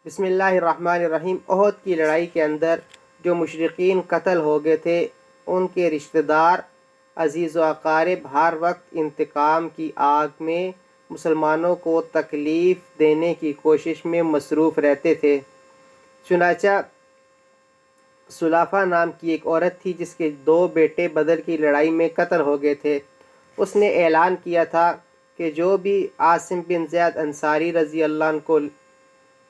بسم اللہ الرحمن الرحیم۔ احد کی لڑائی کے اندر جو مشرقین قتل ہو گئے تھے، ان کے رشتہ دار عزیز و اقارب ہر وقت انتقام کی آگ میں مسلمانوں کو تکلیف دینے کی کوشش میں مصروف رہتے تھے۔ چنانچہ سلافہ نام کی ایک عورت تھی جس کے 2 بیٹے بدر کی لڑائی میں قتل ہو گئے تھے۔ اس نے اعلان کیا تھا کہ جو بھی عاصم بن زید انصاری رضی اللہ عنہ کو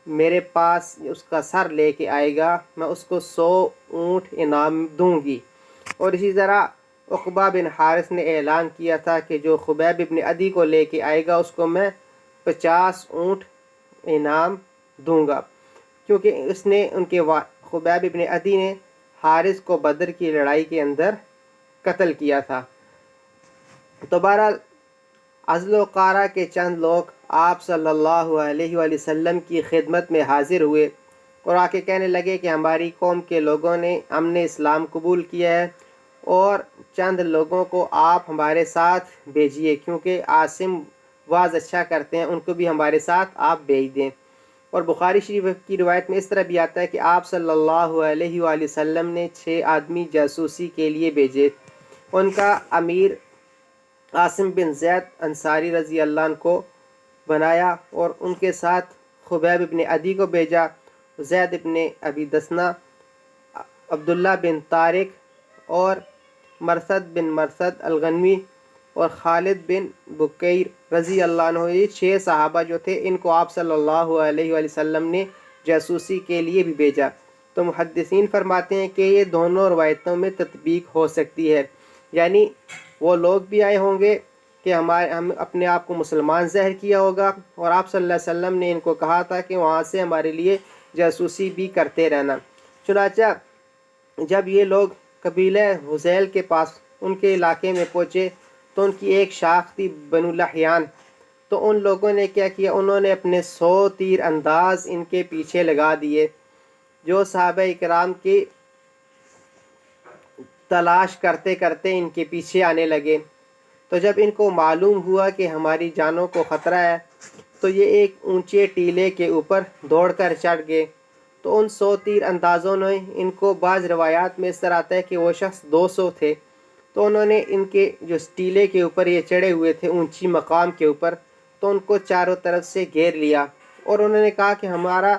میرے پاس اس کا سر لے کے آئے گا، میں اس کو 100 اونٹ انعام دوں گی۔ اور اسی طرح عقبہ بن حارث نے اعلان کیا تھا کہ جو خبیب بن عدی کو لے کے آئے گا اس کو میں 50 اونٹ انعام دوں گا، کیونکہ اس نے خبیب بن عدی نے حارث کو بدر کی لڑائی کے اندر قتل کیا تھا۔ تو بہرحال عزل و قارہ کے چند لوگ آپ صلی اللہ علیہ وآلہ وسلم کی خدمت میں حاضر ہوئے اور آ کے کہنے لگے کہ ہماری قوم کے لوگوں نے ہم نے اسلام قبول کیا ہے اور چند لوگوں کو آپ ہمارے ساتھ بھیجیے، کیونکہ عاصم واز اچھا کرتے ہیں، ان کو بھی ہمارے ساتھ آپ بھیج دیں۔ اور بخاری شریف کی روایت میں اس طرح بھی آتا ہے کہ آپ صلی اللہ علیہ وآلہ وسلم نے 6 آدمی جاسوسی کے لیے بھیجے۔ ان کا امیر عاصم بن زید انصاری رضی اللہ عنہ کو بنایا اور ان کے ساتھ خبیب بن عدی کو بھیجا، زید بن ابی دسنہ، عبداللہ بن طارق اور مرثد بن مرثد الغنوی اور خالد بن بکیر رضی اللہ عنہ۔ یہ 6 صحابہ جو تھے ان کو آپ صلی اللہ علیہ وآلہ وسلم نے جاسوسی کے لیے بھی بھیجا۔ تو محدثین فرماتے ہیں کہ یہ دونوں روایتوں میں تطبیق ہو سکتی ہے، یعنی وہ لوگ بھی آئے ہوں گے کہ ہم اپنے آپ کو مسلمان ظاہر کیا ہوگا اور آپ صلی اللہ علیہ وسلم نے ان کو کہا تھا کہ وہاں سے ہمارے لیے جاسوسی بھی کرتے رہنا۔ چنانچہ جب یہ لوگ قبیلہ حذیل کے پاس ان کے علاقے میں پہنچے تو ان کی ایک شاخ تھی بنو لحیان، تو ان لوگوں نے کیا کیا، انہوں نے اپنے 100 تیر انداز ان کے پیچھے لگا دیے، جو صحابہ اکرام کی تلاش کرتے کرتے ان کے پیچھے آنے لگے۔ تو جب ان کو معلوم ہوا کہ ہماری جانوں کو خطرہ ہے تو یہ ایک اونچے ٹیلے کے اوپر دوڑ کر چڑھ گئے۔ تو ان 100 تیر اندازوں نے ان کو، بعض روایات میں اس طرح آتا ہے کہ وہ شخص 200 تھے، تو انہوں نے ان کے جو ٹیلے کے اوپر یہ چڑھے ہوئے تھے اونچی مقام کے اوپر، تو ان کو چاروں طرف سے گھیر لیا اور انہوں نے کہا کہ ہمارا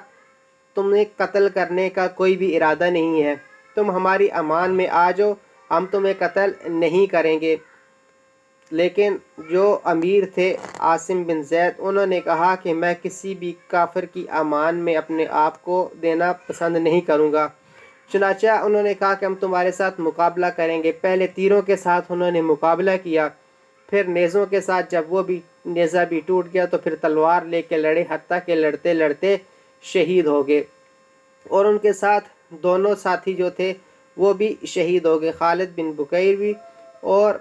تمہیں قتل کرنے کا کوئی بھی ارادہ نہیں ہے، تم ہماری امان میں آ جاؤ، ہم تمہیں قتل نہیں کریں گے۔ لیکن جو امیر تھے عاصم بن زید، انہوں نے کہا کہ میں کسی بھی کافر کی امان میں اپنے آپ کو دینا پسند نہیں کروں گا۔ چنانچہ انہوں نے کہا کہ ہم تمہارے ساتھ مقابلہ کریں گے۔ پہلے تیروں کے ساتھ انہوں نے مقابلہ کیا، پھر نیزوں کے ساتھ، جب وہ بھی نیزہ بھی ٹوٹ گیا تو پھر تلوار لے کے لڑے، حتیٰ کہ لڑتے لڑتے شہید ہو گئے۔ اور ان کے ساتھ دونوں ساتھی جو تھے وہ بھی شہید ہو گئے، خالد بن بکیر بھی اور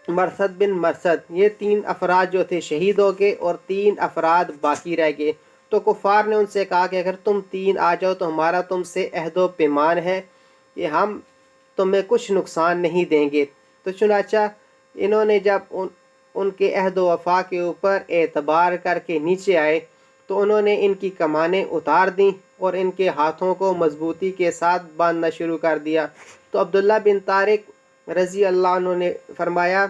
مرثد بن مرثد۔ یہ 3 افراد جو تھے شہید ہو گئے اور 3 افراد باقی رہ گئے۔ تو کفار نے ان سے کہا کہ اگر تم 3 آ جاؤ تو ہمارا تم سے عہد و پیمان ہے کہ ہم تمہیں کچھ نقصان نہیں دیں گے۔ تو چنانچہ انہوں نے جب ان کے عہد و وفا کے اوپر اعتبار کر کے نیچے آئے تو انہوں نے ان کی کمانیں اتار دیں اور ان کے ہاتھوں کو مضبوطی کے ساتھ باندھنا شروع کر دیا۔ تو عبداللہ بن طارق رضی اللہ عنہ نے فرمایا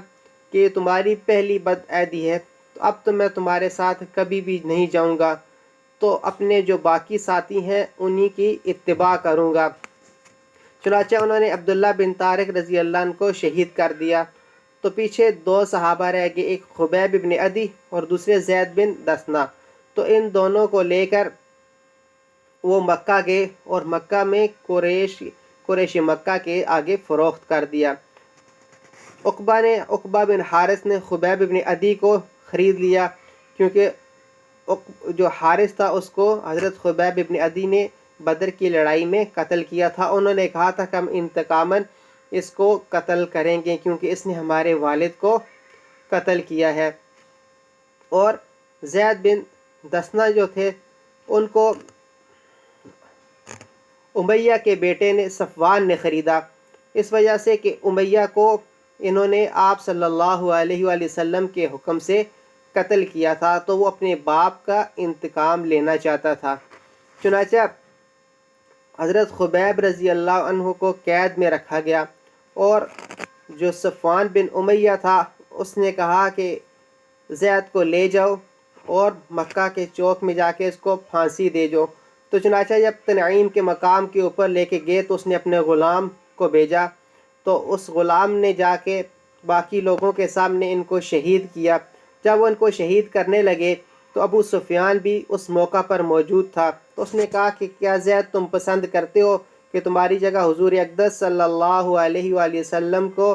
کہ یہ تمہاری پہلی بدعہدی ہے، تو اب تو میں تمہارے ساتھ کبھی بھی نہیں جاؤں گا، تو اپنے جو باقی ساتھی ہیں انہی کی اتباع کروں گا۔ چنانچہ انہوں نے عبداللہ بن طارق رضی اللہ عنہ کو شہید کر دیا۔ تو پیچھے 2 صحابہ رہ گئے، ایک خبیب بن عدی اور دوسرے زید بن دسنہ۔ تو ان دونوں کو لے کر وہ مکہ گئے اور مکہ میں قریش مکہ کے آگے فروخت کر دیا۔ عقبہ بن حارث نے خبیب بن عدی کو خرید لیا، کیونکہ جو حارث تھا اس کو حضرت خبیب بن عدی نے بدر کی لڑائی میں قتل کیا تھا۔ انہوں نے کہا تھا کہ ہم انتقاماً اس کو قتل کریں گے کیونکہ اس نے ہمارے والد کو قتل کیا ہے۔ اور زید بن دسنہ جو تھے ان کو امیہ کے بیٹے نے صفوان نے خریدا، اس وجہ سے کہ امیہ کو انہوں نے آپ صلی اللہ علیہ وآلہ وسلم کے حکم سے قتل کیا تھا، تو وہ اپنے باپ کا انتقام لینا چاہتا تھا۔ چنانچہ حضرت خبیب رضی اللہ عنہ کو قید میں رکھا گیا، اور جو صفوان بن امیہ تھا اس نے کہا کہ زید کو لے جاؤ اور مکہ کے چوک میں جا کے اس کو پھانسی دے جو۔ تو چنانچہ جب تنعیم کے مقام کے اوپر لے کے گئے تو اس نے اپنے غلام کو بھیجا، تو اس غلام نے جا کے باقی لوگوں کے سامنے ان کو شہید کیا۔ جب وہ ان کو شہید کرنے لگے تو ابو سفیان بھی اس موقع پر موجود تھا، تو اس نے کہا کہ کیا زید تم پسند کرتے ہو کہ تمہاری جگہ حضور اقدس صلی اللہ علیہ وآلہ وسلم کو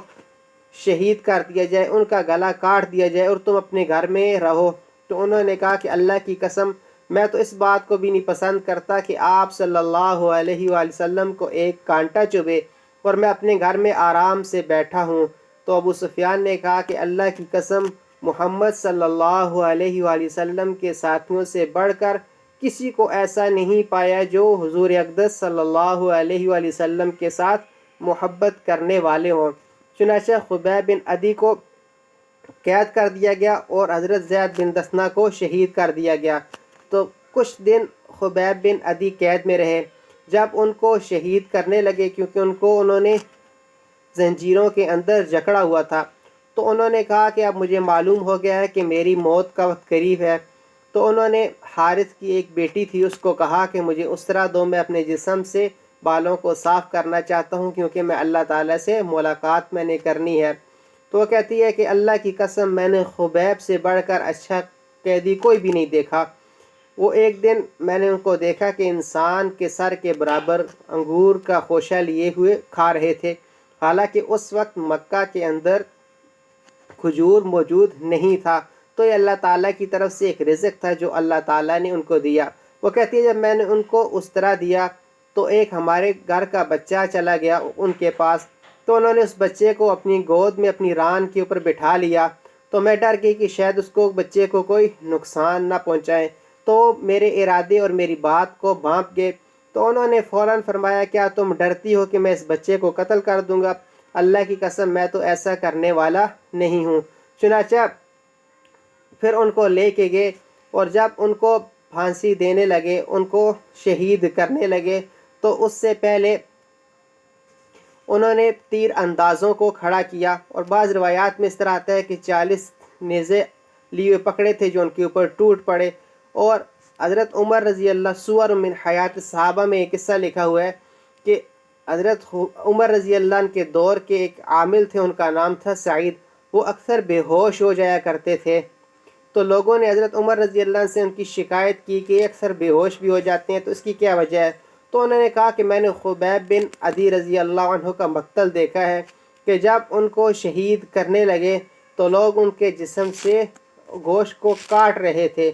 شہید کر دیا جائے، ان کا گلا کاٹ دیا جائے اور تم اپنے گھر میں رہو؟ تو انہوں نے کہا کہ اللہ کی قسم میں تو اس بات کو بھی نہیں پسند کرتا کہ آپ صلی اللہ علیہ وآلہ وسلم کو ایک کانٹا چبھے، اور میں اپنے گھر میں آرام سے بیٹھا ہوں۔ تو ابو سفیان نے کہا کہ اللہ کی قسم محمد صلی اللہ علیہ وآلہ وسلم کے ساتھیوں سے بڑھ کر کسی کو ایسا نہیں پایا جو حضور اقدس صلی اللہ علیہ وآلہ وسلم کے ساتھ محبت کرنے والے ہوں۔ چنانچہ خبیب بن عدی کو قید کر دیا گیا اور حضرت زید بن دسنہ کو شہید کر دیا گیا۔ تو کچھ دن خبیب بن عدی قید میں رہے۔ جب ان کو شہید کرنے لگے، کیونکہ انہوں نے زنجیروں کے اندر جکڑا ہوا تھا، تو انہوں نے کہا کہ اب مجھے معلوم ہو گیا ہے کہ میری موت کا وقت قریب ہے۔ تو انہوں نے حارث کی ایک بیٹی تھی، اس کو کہا کہ مجھے اسرا دو، میں اپنے جسم سے بالوں کو صاف کرنا چاہتا ہوں کیونکہ میں اللہ تعالیٰ سے ملاقات میں نے کرنی ہے۔ تو وہ کہتی ہے کہ اللہ کی قسم میں نے خبیب سے بڑھ کر اچھا قیدی کوئی بھی نہیں دیکھا۔ وہ ایک دن میں نے ان کو دیکھا کہ انسان کے سر کے برابر انگور کا خوشہ لیے ہوئے کھا رہے تھے، حالانکہ اس وقت مکہ کے اندر کھجور موجود نہیں تھا۔ تو یہ اللہ تعالیٰ کی طرف سے ایک رزق تھا جو اللہ تعالیٰ نے ان کو دیا۔ وہ کہتی ہے جب میں نے ان کو اس طرح دیا تو ایک ہمارے گھر کا بچہ چلا گیا ان کے پاس، تو انہوں نے اس بچے کو اپنی گود میں اپنی ران کے اوپر بٹھا لیا۔ تو میں ڈر گئی کہ شاید اس کو بچے کو کوئی نقصان نہ پہنچائے، تو میرے ارادے اور میری بات کو بھانپ گئے۔ تو انہوں نے فوراً فرمایا کیا تم ڈرتی ہو کہ میں اس بچے کو قتل کر دوں گا؟ اللہ کی قسم میں تو ایسا کرنے والا نہیں ہوں۔ چنانچہ پھر ان کو لے کے گئے، اور جب ان کو پھانسی دینے لگے، ان کو شہید کرنے لگے، تو اس سے پہلے انہوں نے تیر اندازوں کو کھڑا کیا، اور بعض روایات میں اس طرح آتا ہے کہ 40 نیزے لیے پکڑے تھے جو ان کے اوپر ٹوٹ پڑے۔ اور حضرت عمر رضی اللہ سور من حیات صحابہ میں ایک قصہ لکھا ہوا ہے کہ حضرت عمر رضی اللہ عنہ کے دور کے ایک عامل تھے، ان کا نام تھا سعید، وہ اکثر بے ہوش ہو جایا کرتے تھے۔ تو لوگوں نے حضرت عمر رضی اللہ عنہ سے ان کی شکایت کی کہ یہ اکثر بے ہوش بھی ہو جاتے ہیں، تو اس کی کیا وجہ ہے؟ تو انہوں نے کہا کہ میں نے خبیب بن عدی رضی اللہ عنہ کا مقتل دیکھا ہے کہ جب ان کو شہید کرنے لگے تو لوگ ان کے جسم سے گوشت کو کاٹ رہے تھے،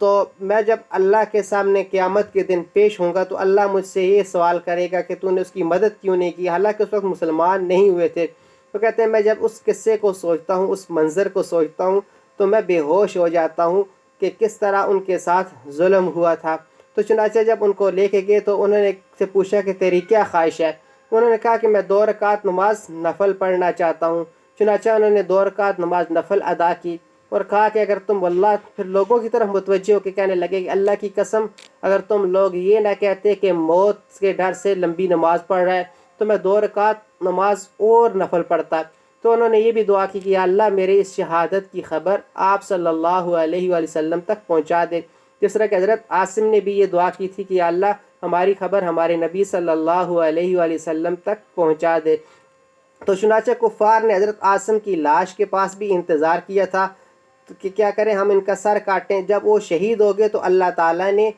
تو میں جب اللہ کے سامنے قیامت کے دن پیش ہوں گا تو اللہ مجھ سے یہ سوال کرے گا کہ تو نے اس کی مدد کیوں نہیں کی، حالانکہ اس وقت مسلمان نہیں ہوئے تھے۔ تو کہتے ہیں میں جب اس قصے کو سوچتا ہوں، اس منظر کو سوچتا ہوں، تو میں بے ہوش ہو جاتا ہوں کہ کس طرح ان کے ساتھ ظلم ہوا تھا۔ تو چنانچہ جب ان کو لے کے گئے تو انہوں نے سے پوچھا کہ تیری کیا خواہش ہے؟ انہوں نے کہا کہ میں 2 رکعت نماز نفل پڑھنا چاہتا ہوں۔ چنانچہ انہوں نے 2 رکعت نماز نفل ادا کی اور کہا کہ اگر تم واللہ، پھر لوگوں کی طرف متوجہ ہو کے کہنے لگے کہ اللہ کی قسم اگر تم لوگ یہ نہ کہتے کہ موت کے ڈر سے لمبی نماز پڑھ رہا ہے تو میں 2 رکعت نماز اور نفل پڑھتا۔ تو انہوں نے یہ بھی دعا کی کہ یا اللہ میرے اس شہادت کی خبر آپ صلی اللہ علیہ وآلہ وسلم تک پہنچا دے، جس طرح کہ حضرت عاصم نے بھی یہ دعا کی تھی کہ یا اللہ ہماری خبر ہمارے نبی صلی اللہ علیہ وآلہ وسلم تک پہنچا دے۔ تو چنانچہ کفار نے حضرت عاصم کی لاش کے پاس بھی انتظار کیا تھا کہ کیا کریں، ہم ان کا سر کاٹیں۔ جب وہ شہید ہو گئے تو اللہ تعالیٰ نے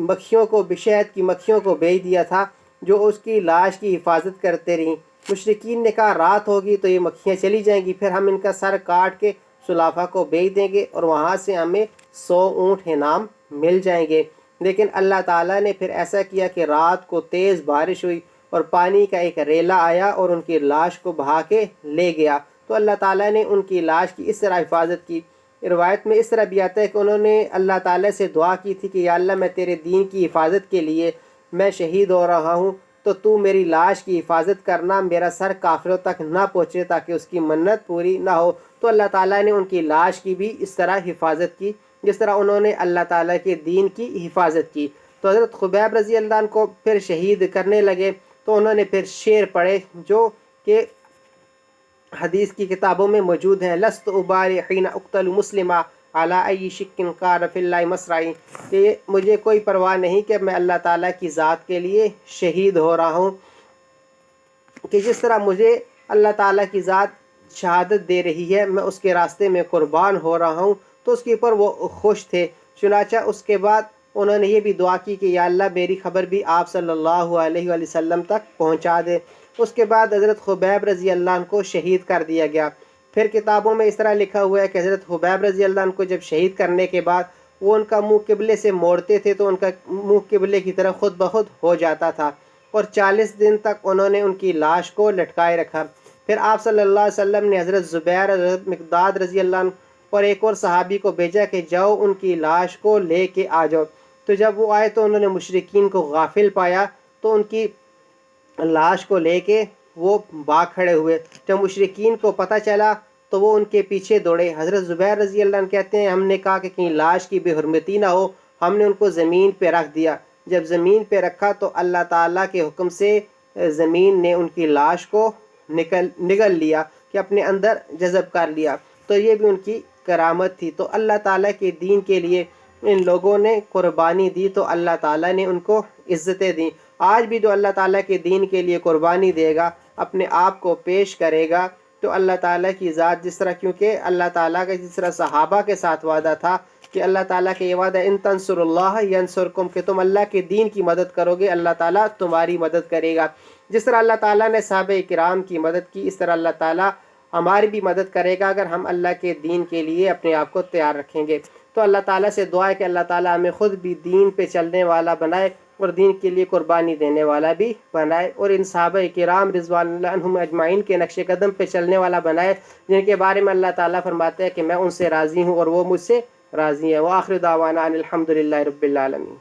مکھیوں کو، بشہد کی مکھیوں کو بھیج دیا تھا جو اس کی لاش کی حفاظت کرتے رہیں۔ مشرکین نے کہا رات ہوگی تو یہ مکھیاں چلی جائیں گی، پھر ہم ان کا سر کاٹ کے سلافہ کو بھیج دیں گے اور وہاں سے ہمیں 100 اونٹ انعام مل جائیں گے۔ لیکن اللہ تعالیٰ نے پھر ایسا کیا کہ رات کو تیز بارش ہوئی اور پانی کا ایک ریلا آیا اور ان کی لاش کو بہا کے لے گیا۔ تو اللہ تعالیٰ نے ان کی لاش کی اس طرح حفاظت کی۔ روایت میں اس طرح بھی آتا ہے کہ انہوں نے اللہ تعالیٰ سے دعا کی تھی کہ یا اللہ میں تیرے دین کی حفاظت کے لیے میں شہید ہو رہا ہوں، تو میری لاش کی حفاظت کرنا، میرا سر کافروں تک نہ پہنچے تاکہ اس کی منت پوری نہ ہو۔ تو اللہ تعالیٰ نے ان کی لاش کی بھی اس طرح حفاظت کی جس طرح انہوں نے اللہ تعالیٰ کے دین کی حفاظت کی۔ تو حضرت خبیب رضی اللہ عنہ کو پھر شہید کرنے لگے تو انہوں نے پھر شعر پڑھے جو کہ حدیث کی کتابوں میں موجود ہیں، لست ابالی حین اقتل مسلمہ علی ای شک کان فی اللہ مصرعی، کہ مجھے کوئی پرواہ نہیں کہ میں اللہ تعالیٰ کی ذات کے لیے شہید ہو رہا ہوں، کہ جس طرح مجھے اللہ تعالیٰ کی ذات شہادت دے رہی ہے میں اس کے راستے میں قربان ہو رہا ہوں۔ تو اس کے اوپر وہ خوش تھے۔ چنانچہ اس کے بعد انہوں نے یہ بھی دعا کی کہ یا اللہ میری خبر بھی آپ صلی اللہ علیہ وآلہ وسلم تک پہنچا دے۔ اس کے بعد حضرت خبیب رضی اللہ عنہ کو شہید کر دیا گیا۔ پھر کتابوں میں اس طرح لکھا ہوا ہے کہ حضرت خبیب رضی اللہ عنہ کو جب شہید کرنے کے بعد وہ ان کا منہ قبلے سے موڑتے تھے تو ان کا منہ قبلے کی طرف خود بخود ہو جاتا تھا، اور 40 دن تک انہوں نے ان کی لاش کو لٹکائے رکھا۔ پھر آپ صلی اللہ علیہ وسلم نے حضرت زبیر، حضرت مقداد رضی اللہ عنہ اور ایک اور صحابی کو بھیجا کہ جاؤ ان کی لاش کو لے کے آ جاؤ۔ تو جب وہ آئے تو انہوں نے مشرکین کو غافل پایا تو ان کی لاش کو لے کے وہ بھاگ کھڑے ہوئے۔ جب مشرکین کو پتہ چلا تو وہ ان کے پیچھے دوڑے۔ حضرت زبیر رضی اللہ عنہ کہتے ہیں ہم نے کہا کہ کہیں لاش کی بے حرمتی نہ ہو، ہم نے ان کو زمین پہ رکھ دیا۔ جب زمین پہ رکھا تو اللہ تعالیٰ کے حکم سے زمین نے ان کی لاش کو نگل لیا، کہ اپنے اندر جذب کر لیا۔ تو یہ بھی ان کی کرامت تھی۔ تو اللہ تعالیٰ کے دین کے لیے ان لوگوں نے قربانی دی تو اللہ تعالیٰ نے ان کو عزتیں دیں۔ آج بھی جو اللہ تعالیٰ کے دین کے لیے قربانی دے گا، اپنے آپ کو پیش کرے گا، تو اللہ تعالیٰ کی ذات جس طرح، کیونکہ اللہ تعالیٰ کا جس طرح صحابہ کے ساتھ وعدہ تھا کہ اللہ تعالیٰ کا یہ وعدہ ان تنصر اللہ ینصرکم، کہ تم اللہ کے دین کی مدد کرو گے اللہ تعالیٰ تمہاری مدد کرے گا۔ جس طرح اللہ تعالیٰ نے صحابہ کرام کی مدد کی، اس طرح اللہ تعالیٰ ہماری بھی مدد کرے گا اگر ہم اللہ کے دین کے لیے اپنے آپ کو تیار رکھیں گے۔ تو اللہ تعالیٰ سے دعا ہے کہ اللہ تعالیٰ ہمیں خود بھی دین پہ چلنے والا بنائے اور دین کے لیے قربانی دینے والا بھی بنائے، اور ان صحابہ کرام رضوان اللہ عنہم اجمعین کے نقش قدم پہ چلنے والا بنائے، جن کے بارے میں اللہ تعالیٰ فرماتے ہیں کہ میں ان سے راضی ہوں اور وہ مجھ سے راضی ہیں۔ وآخر دعوانا ان الحمد للہ رب العالمین۔